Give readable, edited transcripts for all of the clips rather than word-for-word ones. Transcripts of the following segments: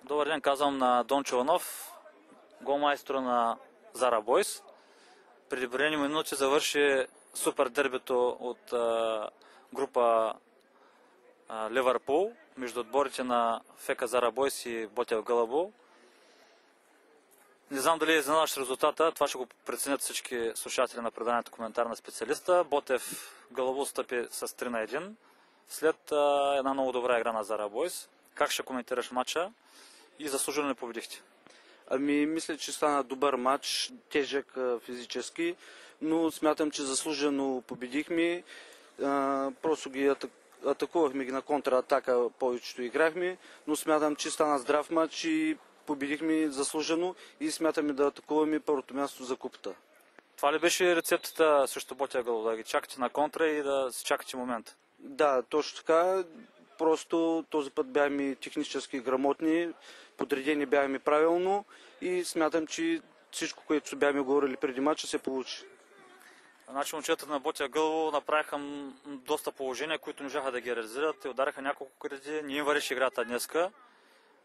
Добър ден, казвам на Дончо Иванов, голмайстор на Зара Бойс. Преди броени минути завърши супер дербито от група Ливърпул между отборите на ФК Зара Бойс и Ботев Гълъбово. Не знам дали е изненадващ резултата, това ще го преценят всички слушатели на преданието коментар на специалиста. Ботев Гълъбово стъпи с 3-1 след една много добра игра на Зара Бойс. Как ще коментираш матча и заслужено ли победихте? Мисля, че стана добър матч, тежък физически, но смятам, че заслужено победихме. Просто ги атакувахме ги на контратака, повечето играхме, но смятам, че стана здрав матч и победихме заслужено и смятаме да атакуваме първото място за купата. Това ли беше рецептата срещу Ботев Гълъбово? Да ги чакате на контра и да си чакате момент? Да, точно така. Просто този път бяхме технически грамотни, подредени бяхме правилно и смятам, че всичко, което бяхме говорили преди матча, се получи. Значи момчетата на Ботев Гълъбово направиха доста положения, които не можаха да ги реализират и удариха няколко къде. Не им върши играта днеска.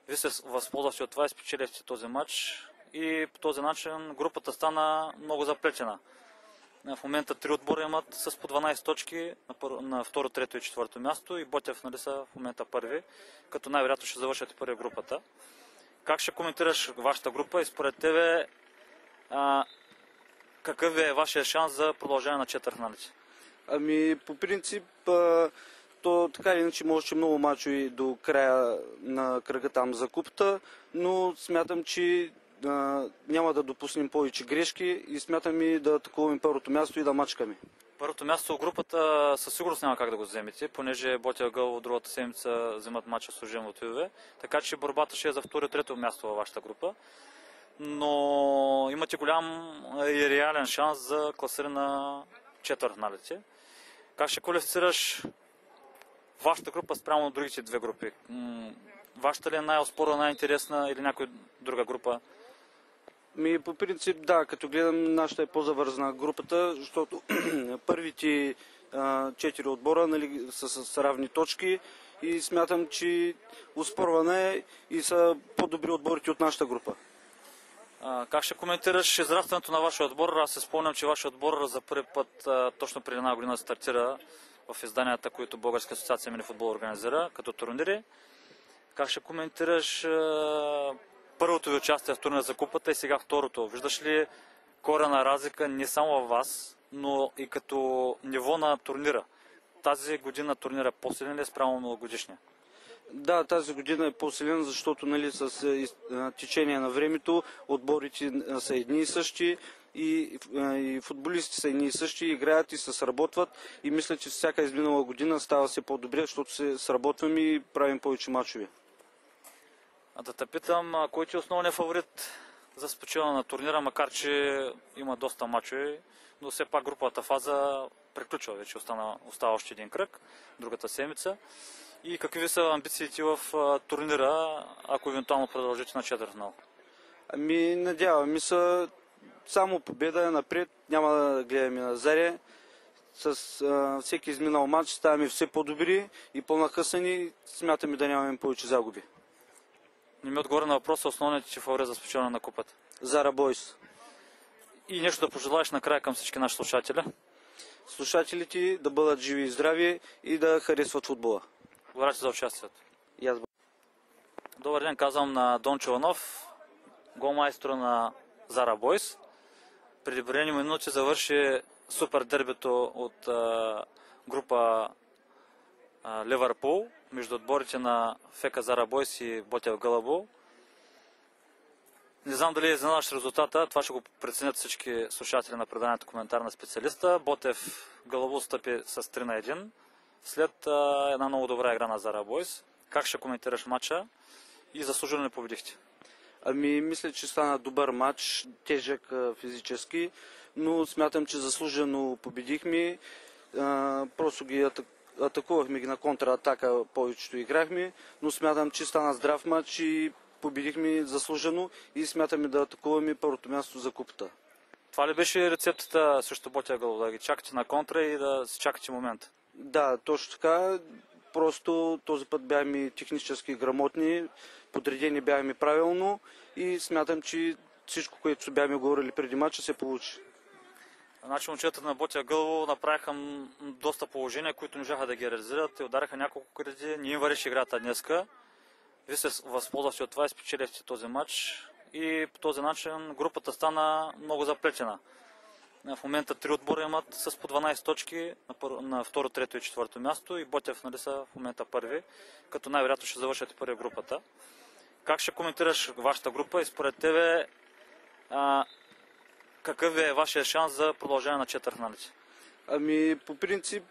Вие се възползвахте от това и спечелихте този матч и по този начин групата стана много заплетена. В момента 3 отбора имат с по 12 точки на второ, трето и четвърто място и Ботев са в момента първи, като най-вероятно ще завършат и първи групата. Как ще коментираш вашата група и според тебе какъв е вашия шанс за продължение на четвъртфиналите? По принцип, то така или иначе можеше много мачове до края на кръга там за купата, но смятам, че няма да допуснем повече грешки и смятаме да атакуваме първото място и да мачкаме. Първото място в групата със сигурност няма как да го вземете, понеже Ботев Гълъбово другата седмица вземат мача с Ужем от ЮВ, така че борбата ще е за второ и трето място във вашата група. Но имате голям и реален шанс за класиране на четвъртфиналите. Как ще квалифицираш вашата група спрямо другите две групи? Вашата ли е най-оспорна, най-интересна или някоя друга група? По принцип, да, като гледам, нашата е по-завързана групата, защото първите 4 отбора, нали, са с равни точки и смятам, че оспорвана е и са по-добри отборите от нашата група. Как ще коментираш израстването на вашия отбор? Аз се спомням, че вашия отбор за първи път точно преди една година стартира в изданията, които Българска асоциация мини футбол организира като турнири. Как ще коментираш първото ви участие в турнира за купата и сега второто? Виждаш ли корена разлика не само във вас, но и като ниво на турнира? Тази година турнира по-силен ли е спрямо миналогодишния? Да, тази година е по-силен, защото нали, с течение на времето отборите са едни и същи и футболистите са едни и същи, играят и се сработват и мисля, че всяка изминала година става все по-добре, защото се сработваме и правим повече мачове. Да те питам, кой ти е основният фаворит за спечелване на турнира, макар че има доста мачове, но все пак груповата фаза приключва вече, остава още един кръг, другата седмица. И какви са амбициите в турнира, ако евентуално продължите на четвъртфинал? Надяваме се само победа напред, няма да гледаме назаре. С всеки изминал матч ставаме все по-добри и по-нахъсани, смятаме да нямаме повече загуби. Не ми отговори на въпроса основните ти фаворит за спечелване на купата. Зара Бойс. И нещо да пожелаеш накрая към всички наши слушатели? Слушателите да бъдат живи и здрави и да харесват футбола. Благодаря ти за участието. И аз. Добър ден, казвам на Дончо Иванов, голмайстор на Зара Бойс. Преди броени минути завърши супер дербито от група Ливърпул между отборите на ФК Зара Бойс и Ботев Гълъбово. Не знам дали е изненадващ резултата, това ще го преценят всички слушатели на преданието коментар на специалиста. Ботев Гълъбово стъпи с 3-1 след една много добра игра на Зара Бойс. Как ще коментираш матча и заслужено ли победихте? Мисля, че стана добър матч, тежък физически, но смятам, че заслужено победихме. Просто ги атакувахме ги на контратака, повечето играхме, но смятам, че стана здрав матч и победихме заслужено и смятаме да атакуваме първото място за купата. Това ли беше рецептата срещу Ботев Гълъбово? Да ги чакате на контра и да си чакате момент? Да, точно така. Просто този път бяхме технически грамотни, подредени бяхме правилно и смятам, че всичко, което бяхме говорили преди матча, се получи. Значи момчетата на Ботя Гълъбово направиха доста положения, които не можаха да ги реализират. Те удариха няколко кредити, не им върши играта днеска. Вие се възползвахте от това и спечелихте този матч. И по този начин групата стана много заплетена. В момента 3 отбора имат с по 12 точки на второ, трето и четвърто място и Ботев са в момента първи, като най-вероятно ще завършат и първи групата. Как ще коментираш вашата група и според тебе какъв е вашия шанс за продължение на четвъртфиналите? Ами, по принцип,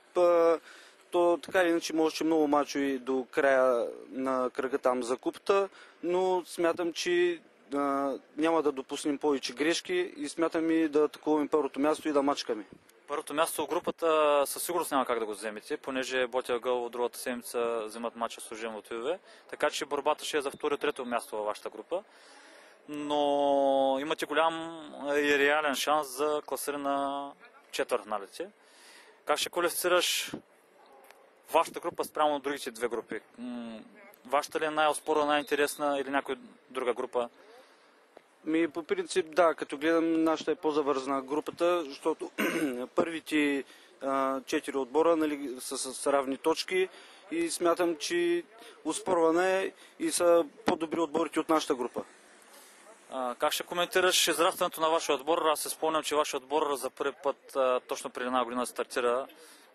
то така или иначе можеше много мачове до края на кръга там за купата, но смятам, че няма да допуснем повече грешки и смятам и да атакуваме първото място и да мачкаме. Първото място в групата със сигурност няма как да го вземете, понеже Ботя Гълъбово другата седмица вземат мача с Ужем от ЮВ, така че борбата ще е за второ и трето място във вашата група. Но имате голям и реален шанс за класиране на четвъртфиналите. Как ще квалифицираш вашата група спрямо другите две групи? Вашата ли е най-оспорна, най-интересна или някоя друга група? По принцип, да, като гледам, нашата е по-завързана групата, защото първите 4 отбора, нали, са с равни точки и смятам, че оспорвана е и са по-добри отборите от нашата група. Как ще коментираш израстването на вашия отбор? Аз се спомням, че вашия отбор за първи път точно преди една година стартира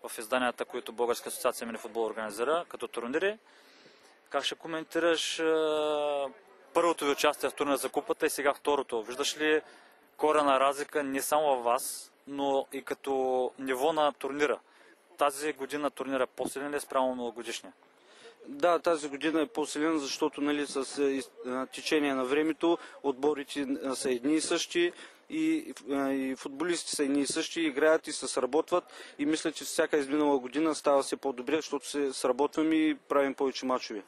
в изданията, които Българска асоциация мини футбол организира като турнири. Как ще коментираш първото ви участие в турнира за купата и сега второто? Виждаш ли корена разлика не само във вас, но и като ниво на турнира? Тази година турнира по-силен ли е спрямо миналогодишния? Да, тази година е по-силен, защото нали, с течение на времето отборите са едни и същи и футболистите са едни и същи, играят и се сработват и мисля, че всяка изминала година става все по-добре, защото се сработваме и правим повече мачове.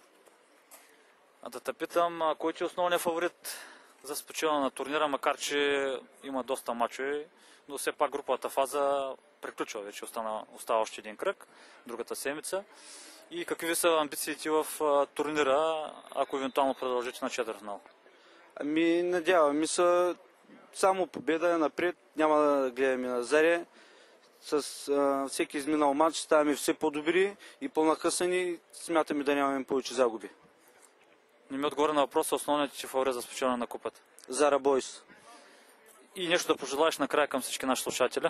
Да те питам, кой ти е основният фаворит за спечелване на турнира, макар че има доста мачове, но все пак груповата фаза приключва вече, остава още един кръг, другата седмица. И какви са амбициите в турнира, ако евентуално продължите на четвъртфинал? Надяваме се само победа напред, няма да гледаме назаре. С всеки изминал матч ставаме все по-добри и по-нахъсани, смятаме да нямаме повече загуби. Не ми отговори на въпроса основният ти фаворит за спечелване на купата. Зара Бойс. И нещо да пожелаеш накрая към всички наши слушатели?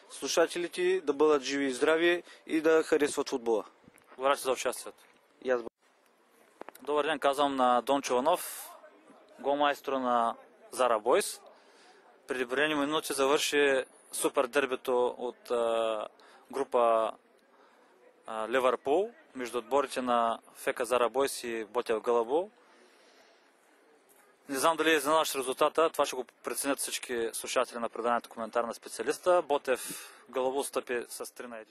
Слушателите да бъдат живи и здрави и да харесват футбола. Благодаря ти за участието. И аз. Добър ден, казвам на Дончо Иванов, голмайстор на Зара Бойс. Преди броени минути завърши супер дербито от група Ливърпул между отборите на ФК Зара Бойс и Ботя Гълъбово. Не знам дали е изненадващ резултата, това ще го преценят всички слушатели на преданието коментар на специалиста. Ботев Гълъбово стъпи с 3-1.